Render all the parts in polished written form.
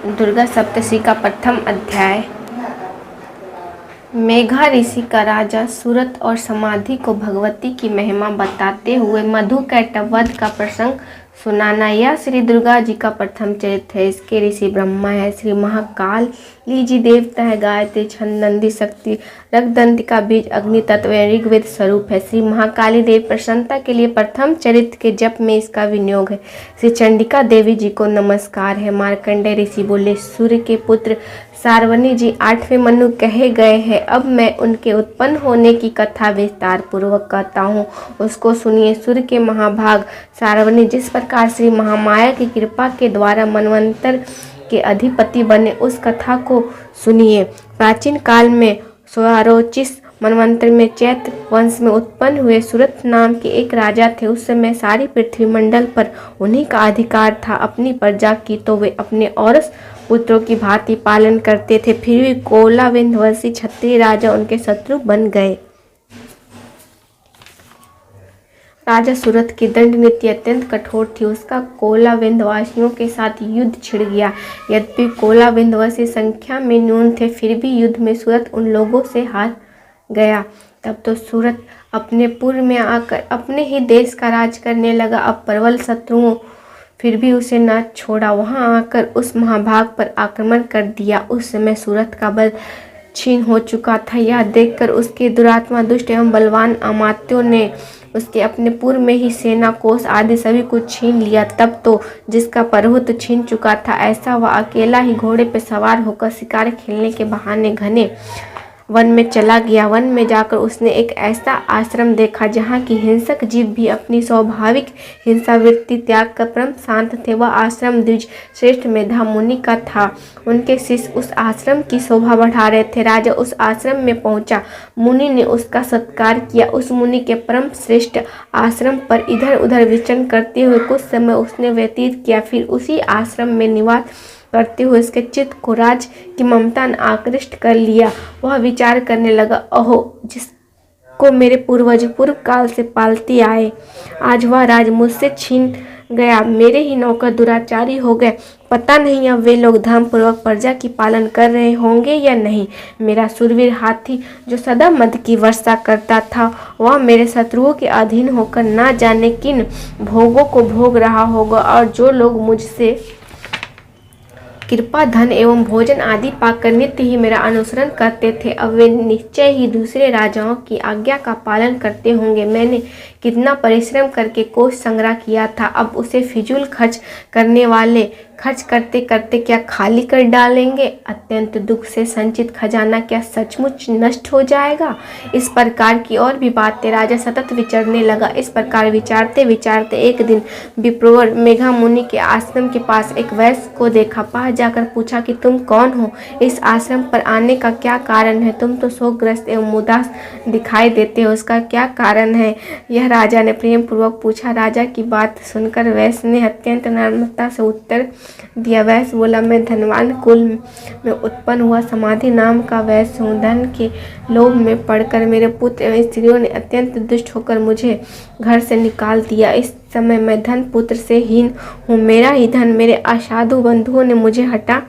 दुर्गा सप्तशती का प्रथम अध्याय। मेघा ऋषि का राजा सूरत और समाधि को भगवती की महिमा बताते हुए मधुकैटभ वध का प्रसंग सुनाना। यह श्री दुर्गा जी का प्रथम चरित्र है। इसके ऋषि ब्रह्मा है, श्री महाकाली जी देवता है, गायत्री छंद नंदी शक्ति रक्तदंतिका बीज अग्नि तत्व ऋग्वेद स्वरूप है। श्री महाकाली देवी प्रसन्नता के लिए प्रथम चरित्र के जप में इसका विनियोग है। श्री चंडिका देवी जी को नमस्कार है। मार्कंडेय ऋषि बोले, सूर्य के पुत्र सार्वनी जी 8वें मनु कहे गए हैं। अब मैं उनके उत्पन्न होने की कथा विस्तार पूर्वक कहता हूँ, उसको सुनिए। सूर्य के महाभाग सार्वनी जिस प्रकार श्री महामाया की कृपा के द्वारा मनवंतर के अधिपति बने, उस कथा को सुनिए। प्राचीन काल में स्वारोचिस मनवंतर में चैत्र वंश में उत्पन्न हुए सूरत नाम के एक राजा थे। उस समय सारी पृथ्वी मंडल पर उन्हीं का अधिकार था। अपनी प्रजा की तो वे अपने औरस पुत्रों की भांति पालन करते थे, फिर भी कोला विंध्यवासी क्षत्रिय राजा उनके शत्रु बन गए। राजा सूरत की दंड नीति अत्यंत कठोर थी। उसका कोला विंध्यवासियों के साथ युद्ध छिड़ गया। यद्यपि कोला विंध्यवासी संख्या में न्यून थे, फिर भी युद्ध में सूरत उन लोगों से हार गया। तब तो सूरत अपने पूर्व में आकर अपने ही देश का राज करने लगा। अब प्रबल शत्रुओं फिर भी उसे न छोड़ा, वहां आकर उस महाभाग पर आक्रमण कर दिया। उस समय सूरत का बल क्षीण हो चुका था। यह देखकर उसके दुरात्मा दुष्ट एवं बलवान अमात्यों ने उसके अपने पूर्व में ही सेना कोष आदि सभी कुछ छीन लिया। तब तो जिसका प्रभुत्व छीन चुका था, ऐसा वह अकेला ही घोड़े पर सवार होकर शिकार खेलने के बहाने घने वन में चला गया। वन में जाकर उसने एक ऐसा आश्रम देखा जहाँ की हिंसक जीव भी अपनी स्वाभाविक हिंसा वृत्ति त्याग कर परम शांत थे। वह आश्रम द्विज श्रेष्ठ मेधा मुनि का था। उनके शिष्य उस आश्रम की शोभा बढ़ा रहे थे। राजा उस आश्रम में पहुंचा। मुनि ने उसका सत्कार किया। उस मुनि के परम श्रेष्ठ आश्रम पर इधर उधर विचरण करते हुए कुछ समय उसने व्यतीत किया। फिर उसी आश्रम में निवास करते हुए उसके चित्त को राज की ममता ने आकृष्ट कर लिया। वह विचार करने लगा, अहो, जिसको मेरे पूर्वज पूर्व काल से पालते आए, आज वह राज मुझसे छीन गया। मेरे ही नौकर दुराचारी हो गए। पता नहीं अब वे लोग धर्म पूर्वक प्रजा की पालन कर रहे होंगे या नहीं। मेरा शूरवीर हाथी जो सदा मद की वर्षा करता था, वह मेरे शत्रुओं के अधीन होकर ना जाने किन भोगों को भोग रहा होगा। और जो लोग मुझसे कृपा धन एवं भोजन आदि पाकर नित्य ही मेरा अनुसरण करते थे, अब वे निश्चय ही दूसरे राजाओं की आज्ञा का पालन करते होंगे। मैंने कितना परिश्रम करके कोष संग्रह किया था, अब उसे फिजूल खर्च करने वाले खर्च करते करते क्या खाली कर डालेंगे। अत्यंत दुख से संचित खजाना क्या सचमुच नष्ट हो जाएगा। इस प्रकार की और भी बातें राजा सतत विचरने लगा। इस प्रकार विचारते विचारते एक दिन विप्रवर मेघा मुनि के आश्रम के पास एक वैश्य को देखा। पास जाकर पूछा कि तुम कौन हो, इस आश्रम पर आने का क्या कारण है। तुम तो शोकग्रस्त एवं उदास दिखाई देते हो, उसका क्या कारण है। यह राजा ने प्रेम पूर्वक पूछा। राजा की बात सुनकर वैश्य ने अत्यंत नम्रता से उत्तर दिया। वैश्य बोला, मैं धनवान कुल में उत्पन्न हुआ समाधि नाम का वैश्य हूँ। धन के लोभ में पड़कर मेरे पुत्र एवं स्त्रियों ने अत्यंत दुष्ट होकर मुझे घर से निकाल दिया। इस समय मैं धन पुत्र से हीन हूँ। मेरा ही धन मेरे असाधु बंधुओं ने मुझे हटा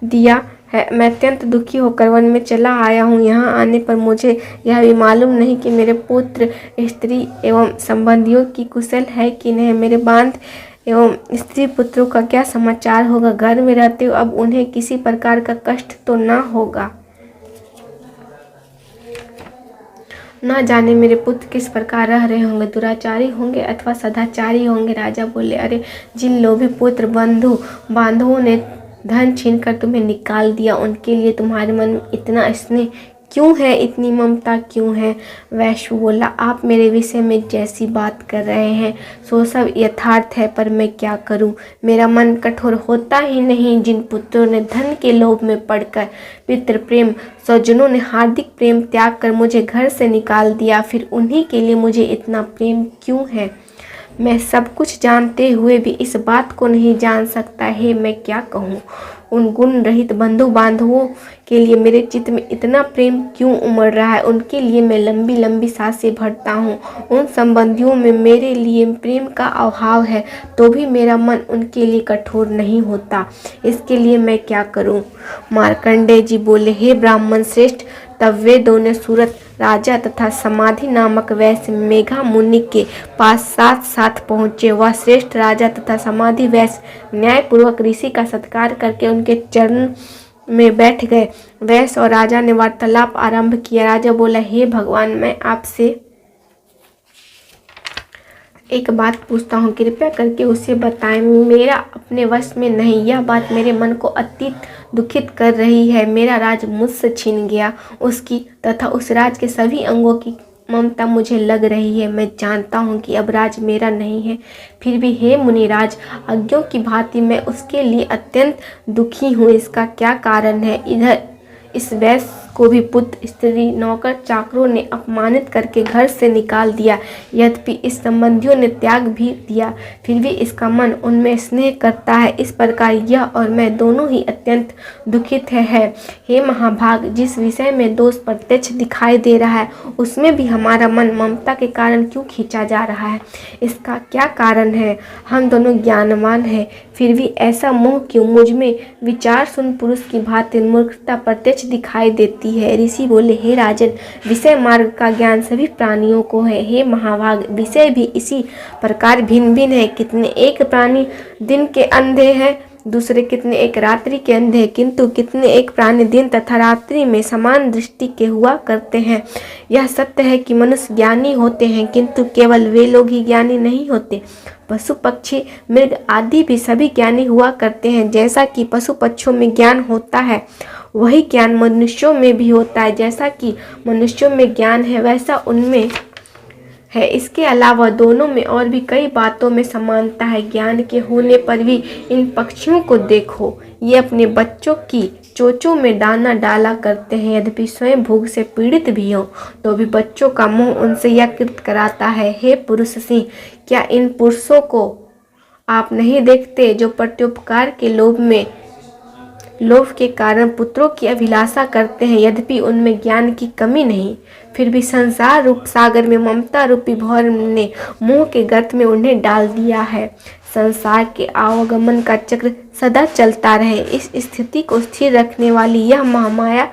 दिया है। मैं अत्यंत दुखी होकर वन में चला आया हूँ। यहाँ आने पर मुझे यह भी मालूम नहीं कि मेरे पुत्र स्त्री एवं संबंधियों की कुशल है कि नहीं। मेरे बांध एवं स्त्री पुत्रों का क्या समाचार होगा। घर में रहते हो अब उन्हें किसी प्रकार का कष्ट तो ना होगा। ना जाने मेरे पुत्र किस प्रकार रह रहे होंगे, दुराचारी होंगे अथवा सदाचारी होंगे। राजा बोले, अरे, जिन लोभी पुत्र बंधु बांधवों ने धन छीनकर तुम्हें निकाल दिया, उनके लिए तुम्हारे मन में इतना स्नेह क्यों है, इतनी ममता क्यों है। वैश्य बोला, आप मेरे विषय में जैसी बात कर रहे हैं सो सब यथार्थ है, पर मैं क्या करूं। मेरा मन कठोर होता ही नहीं। जिन पुत्रों ने धन के लोभ में पड़कर पितृ प्रेम स्वजनों ने हार्दिक प्रेम त्याग कर मुझे घर से निकाल दिया, फिर उन्हीं के लिए मुझे इतना प्रेम क्यों है। मैं सब कुछ जानते हुए भी इस बात को नहीं जान सकता है। मैं क्या कहूँ? उन गुण रहित बंधु बांधवों के लिए मेरे चित्त में इतना प्रेम क्यों उमड़ रहा है? उनके लिए मैं लंबी लंबी सांसें भरता हूँ। उन संबंधियों में मेरे लिए प्रेम का अभाव है, तो भी मेरा मन उनके लिए कठोर नहीं होता। इसके लिए मैं क्या करूँ? मार्कंडेय जी बोले, हे ब्राह्मण श्रेष्ठ, तब वे दोनों सूरत राजा तथा समाधि नामक वैश्य मेघा मुनि के पास साथ साथ पहुँचे। वह श्रेष्ठ राजा तथा समाधि वैश्य न्यायपूर्वक ऋषि का सत्कार करके उनके चरण में बैठ गए। वैश्य और राजा ने वार्तालाप आरंभ किया। राजा बोला, हे भगवान, मैं आपसे एक बात पूछता हूँ, कृपया करके उसे बताएं। मेरा अपने वश में नहीं, यह बात मेरे मन को अत्यंत दुखित कर रही है। मेरा राज मुझसे छिन गया, उसकी तथा उस राज के सभी अंगों की ममता मुझे लग रही है। मैं जानता हूँ कि अब राज मेरा नहीं है, फिर भी हे मुनिराज, अज्ञों की भांति मैं उसके लिए अत्यंत दुखी हूँ। इसका क्या कारण है? इधर इस वैश्य को भी पुत्र, स्त्री, नौकर, चाकरों ने अपमानित करके घर से निकाल दिया। यद्यपि इस संबंधियों ने त्याग भी दिया, फिर भी इसका मन उनमें स्नेह करता है। इस प्रकार यह और मैं दोनों ही अत्यंत दुखित है। हे महाभाग, जिस विषय में दोष प्रत्यक्ष दिखाई दे रहा है, उसमें भी हमारा मन ममता के कारण क्यों खींचा जा रहा है? इसका क्या कारण है? हम दोनों ज्ञानवान हैं, फिर भी ऐसा मोह क्यों? मुझ में विचार शून्य पुरुष की भांति मूर्खता प्रत्यक्ष दिखाई देती है। ऋषि बोले, हे राजन, विषय मार्ग का ज्ञान सभी प्राणियों को है। हे महाभाग, विषय भी इसी प्रकार भिन्न भिन्न है। कितने एक प्राणी दिन के अंधे हैं, दूसरे कितने एक रात्रि के अंधे हैं, किंतु कितने एक प्राणी दिन तथा रात्रि में समान दृष्टि के हुआ करते हैं। यह सत्य है कि मनुष्य ज्ञानी होते हैं, किंतु केवल वे लोग ही ज्ञानी नहीं होते। पशु पक्षी मृग आदि भी सभी ज्ञानी हुआ करते हैं। जैसा कि पशु पक्षियों में ज्ञान होता है, वही ज्ञान मनुष्यों में भी होता है। जैसा कि मनुष्यों में ज्ञान है, वैसा उनमें है। इसके अलावा दोनों में और भी कई बातों में समानता है। ज्ञान के होने पर भी इन पक्षियों को देखो, ये अपने बच्चों की चोंचों में दाना डाला करते हैं। यद्यपि स्वयं भूख से पीड़ित भी हों, तो भी बच्चों का मोह उनसे यह कृत कराता है। हे पुरुष सिंह, क्या इन पुरुषों को आप नहीं देखते, जो प्रत्युपकार के लोभ के कारण पुत्रों की अभिलाषा करते हैं? यद्यपि उनमें ज्ञान की कमी नहीं, फिर भी संसार रूप सागर में ममता रूपी भौर ने मोह के गर्त में उन्हें डाल दिया है। संसार के आवागमन का चक्र सदा चलता रहे, इस स्थिति को स्थिर रखने वाली यह महामाया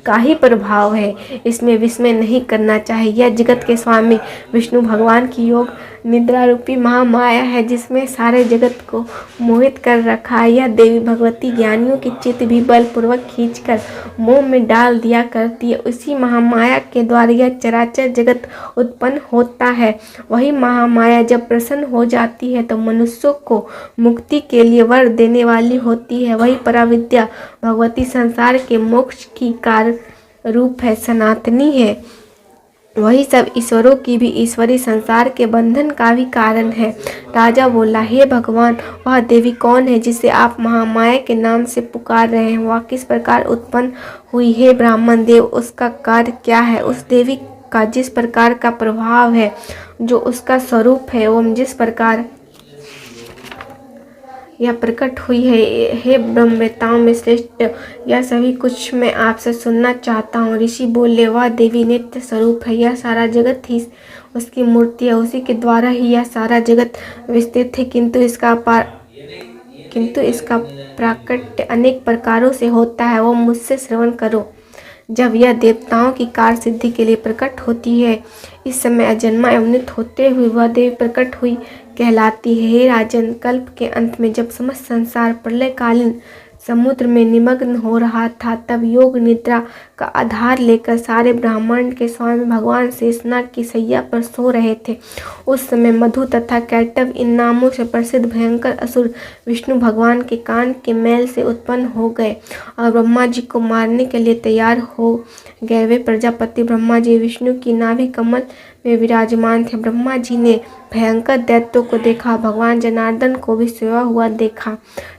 का ही प्रभाव है। इसमें विस्मय नहीं करना चाहिए। यह जगत के स्वामी विष्णु भगवान की योग निद्रा रूपी महामाया है, जिसमें सारे जगत को मोहित कर रखा है। यह देवी भगवती ज्ञानियों की चित्त भी बलपूर्वक खींचकर मोह में डाल दिया करती है। उसी महामाया के द्वारा यह चराचर जगत उत्पन्न होता है। वही महामाया जब प्रसन्न हो जाती है, तो मनुष्यों को मुक्ति के लिए वर देने वाली होती है। वही पराविद्या भगवती संसार के मोक्ष की कार्य रूप है, सनातनी है। वही सब ईश्वरों की भी ईश्वरी, संसार के बंधन का भी कारण है। राजा बोला, हे भगवान, वह देवी कौन है जिसे आप महामाया के नाम से पुकार रहे हैं? वह किस प्रकार उत्पन्न हुई? हे ब्राह्मण देव, उसका कार्य क्या है? उस देवी का जिस प्रकार का प्रभाव है, जो उसका स्वरूप है, एवं जिस प्रकार यह प्रकट हुई है, हे ब्रह्मवेत्ताओं में श्रेष्ठ, यह सभी कुछ मैं आपसे सुनना चाहता हूँ। ऋषि बोले, वह देवी नित्य स्वरूप है, यह सारा जगत ही उसकी मूर्ति है, उसी के द्वारा ही यह सारा जगत विस्तृत है, किंतु इसका प्राकट्य अनेक प्रकारों से होता है। वो मुझसे श्रवण करो। जब यह देवताओं की कार्य सिद्धि के लिए प्रकट होती है, इस समय अजन्मा एवं नित्य होते हुए वह देवी प्रकट हुई कहलाती है। हे राजन, कल्प के अंत में जब समस्त संसार प्रलयकालीन समुद्र में निमग्न हो रहा था, तब योग निद्रा का आधार लेकर सारे ब्रह्मांड के स्वामी भगवान शेषनाग की सैया पर सो रहे थे। उस समय मधु तथा कैटव इन नामों से प्रसिद्ध भयंकर असुर विष्णु भगवान के कान के मैल से उत्पन्न हो गए और ब्रह्मा जी को मारने के लिए तैयार हो गए। वे प्रजापति ब्रह्मा जी विष्णु की नाभि कमल में विराजमान थे। ब्रह्मा जी ने भयंकर दैत्यों को देखा, भगवान जनार्दन को भी सोया हुआ देखा।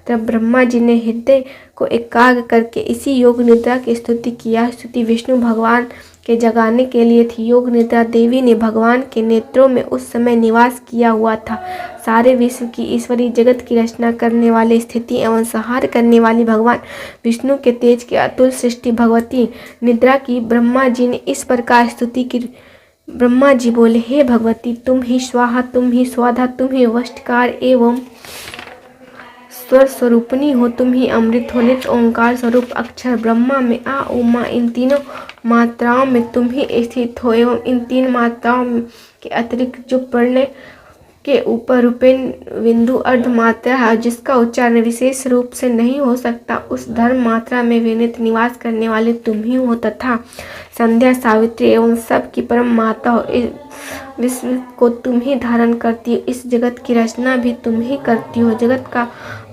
तब ब्रह्मा जी ने हृदय को एकाग्र करके इसी योग निद्रा की स्तुति किया। स्तुति विष्णु भगवान के जगाने के लिए थी। योग निद्रा देवी ने भगवान के नेत्रों में उस समय निवास किया हुआ था। सारे विश्व की ईश्वरी जगत की रचना करने वाले, स्थिति एवं संहार करने वाली भगवान विष्णु के तेज की अतुल सृष्टि भगवती निद्रा की ब्रह्मा जी ने इस प्रकार स्तुति की। ब्रह्मा जी बोले, हे भगवती, तुम ही स्वाहा, तुम ही स्वाधा, तुम ही वष्टकार एवं स्वर स्वरूपिणी हो, तुम ही अमृत हो, नित्य ओंकार स्वरूप अक्षर ब्रह्मा में आ उमा, इन तीनों मात्राओं में तुम ही स्थित हो एवं इन तीन मात्राओं के अतिरिक्त जो प्रणय के ऊपर रूपेण बिंदु अर्ध मात्रा है, जिसका उच्चारण विशेष रूप से नहीं हो सकता, उस धर्म मात्रा में विनित निवास करने वाले तुम ही हो तथा संध्या, सावित्री एवं सब की परम माता हो। इस विश्व को तुम ही धारण करती हो, इस जगत की रचना भी तुम ही करती हो, जगत का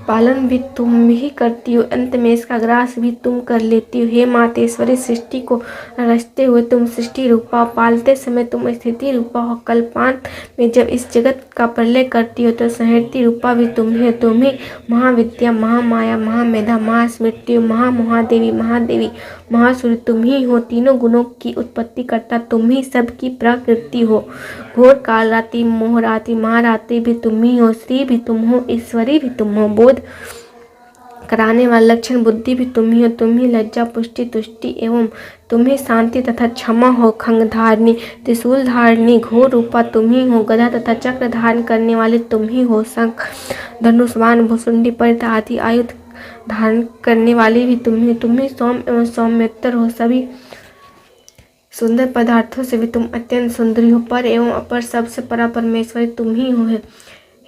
पालन भी तुम ही करती हो, अंत में इसका ग्रास भी तुम कर लेती हो। हे मातेश्वरी, सृष्टि को रचते हुए तुम सृष्टि रूपा हो, पालते समय तुम स्थिति रूपा हो, कल्पांत में जब इस जगत का प्रलय करती हो तो संहर्ती रूपा भी तुम ही हो। तुम ही महाविद्या, महामाया, महामेधा, महास्मृति, महादेवी, महादेवी, महासूर्य तुम ही हो। तीनों गुणों की उत्पत्ति करता तुम ही सबकी प्रकृति हो। घोर काल रात्रि, मोह रात्रि, महारात्रि भी तुम ही हो, श्री भी तुम हो, ईश्वरी भी तुम हो, बोध कराने वाला लक्षण बुद्धि भी तुम ही हो। तुम ही लज्जा, पुष्टि, तुष्टि एवं तुम ही शांति तथा क्षमा हो। खंग धारणी, त्रिशूल धारणी, घोर रूपा तुम ही हो, गदा तथा चक्र धारण करने वाले तुम ही हो, शंख, धनुष, बाण, भुसुंडी, परित आदि आयुध धारण करने वाली भी तुम ही सौम्य एवं सौम्योत्तर हो। सभी सुंदर पदार्थों से भी तुम अत्यंत सुंदरी हो, पर एवं अपर सबसे परा परमेश्वरी तुम ही हो।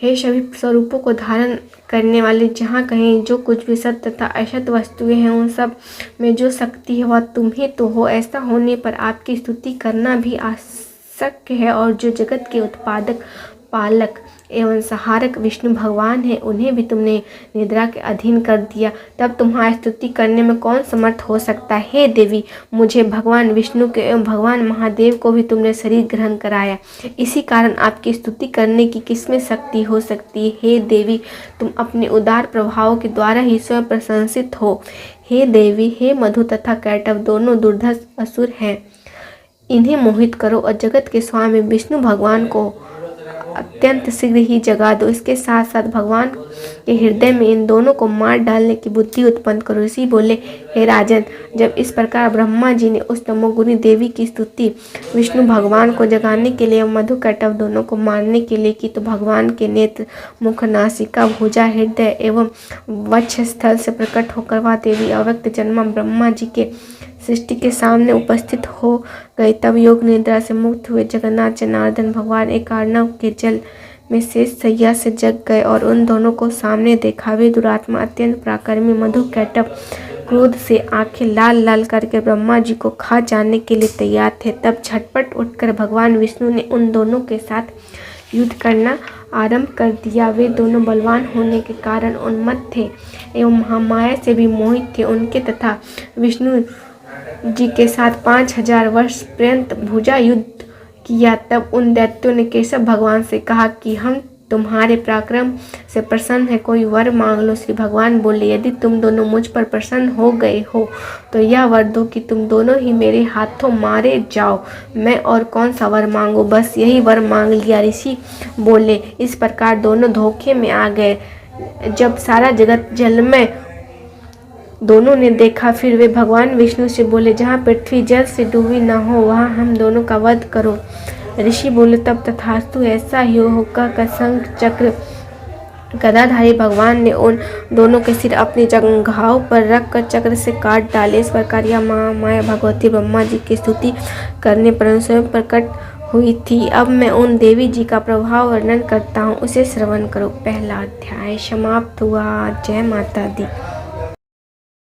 हे सभी स्वरूपों को धारण करने वाले, जहाँ कहीं जो कुछ भी सत्य तथा असत वस्तुएं हैं, उन सब में जो शक्ति है वह तुम ही तो हो। ऐसा होने पर आपकी स्तुति करना भी आवश्यक है, और जो जगत के उत्पादक, पालक एवं सहारक विष्णु भगवान है, उन्हें भी तुमने निद्रा के अधीन कर दिया, तब तुम्हारी स्तुति करने में कौन समर्थ हो सकता है। हे देवी, मुझे भगवान विष्णु के एवं भगवान महादेव को भी तुमने शरीर ग्रहण कराया, इसी कारण आपकी स्तुति करने की किसमें शक्ति हो सकती है। हे देवी, तुम अपने उदार प्रभाव के द्वारा ही स्वयं प्रशंसित हो। हे देवी, हे मधु तथा कैटव दोनों दुर्धर्ष असुर हैं, इन्हें मोहित करो और जगत के स्वामी विष्णु भगवान को अत्यंत शीघ्र ही जगा दो। इसके साथ साथ भगवान के हृदय में इन दोनों को मार डालने की बुद्धि उत्पन्न करो। ऋषि बोले, हे राजन, जब इस प्रकार ब्रह्मा जी ने उस तमोगुनी देवी की स्तुति विष्णु भगवान को जगाने के लिए मधु कैटव दोनों को मारने के लिए की, तो भगवान के नेत्र, मुख, नासिका, भुजा, हृदय एवं वक्षस्थल से प्रकट होकर वह देवी अव्यक्त जन्मा ब्रह्मा जी के सृष्टि के सामने उपस्थित हो गई। तब योग निद्रा से मुक्त हुए जगन्नाथ जनार्दन भगवान एक अर्णव के जल में शेष सैया से जग गए और उन दोनों को सामने देखा। वे दुरात्मा अत्यंत पराक्रमी मधु कैटव क्रोध से आंखें लाल लाल करके ब्रह्मा जी को खा जाने के लिए तैयार थे। तब झटपट उठकर भगवान विष्णु ने उन दोनों के साथ युद्ध करना आरंभ कर दिया। वे दोनों बलवान होने के कारण उन्मत्त थे एवं महामाया से भी मोहित थे। उनके तथा विष्णु जी के साथ 5000 वर्ष पर्यंत भुजा युद्ध किया। तब उन दैत्यों ने केशव भगवान से कहा कि हम तुम्हारे पराक्रम से प्रसन्न है, कोई वर मांग लो। श्री भगवान बोले, यदि तुम दोनों मुझ पर प्रसन्न हो गए हो तो यह वर दो कि तुम दोनों ही मेरे हाथों मारे जाओ। मैं और कौन सा वर मांगू, बस यही वर मांग लिया। ऋषि बोले, इस प्रकार दोनों धोखे में आ गए। जब सारा जगत जलमय दोनों ने देखा, फिर वे भगवान विष्णु से बोले, जहाँ पृथ्वी जल से डूबी न हो वहाँ हम दोनों का वध करो। ऋषि बोले, तब तथास्तु, ऐसा ही होगा। का शंख चक्र गदाधारी भगवान ने उन दोनों के सिर अपनी जंघाओं पर रख कर चक्र से काट डाले। इस प्रकार यह महामाया भगवती ब्रह्मा जी की स्तुति करने पर स्वयं प्रकट हुई थी। अब मैं उन देवी जी का प्रभाव वर्णन करता हूँ, उसे श्रवण करो। पहला अध्याय समाप्त हुआ। जय माता दी।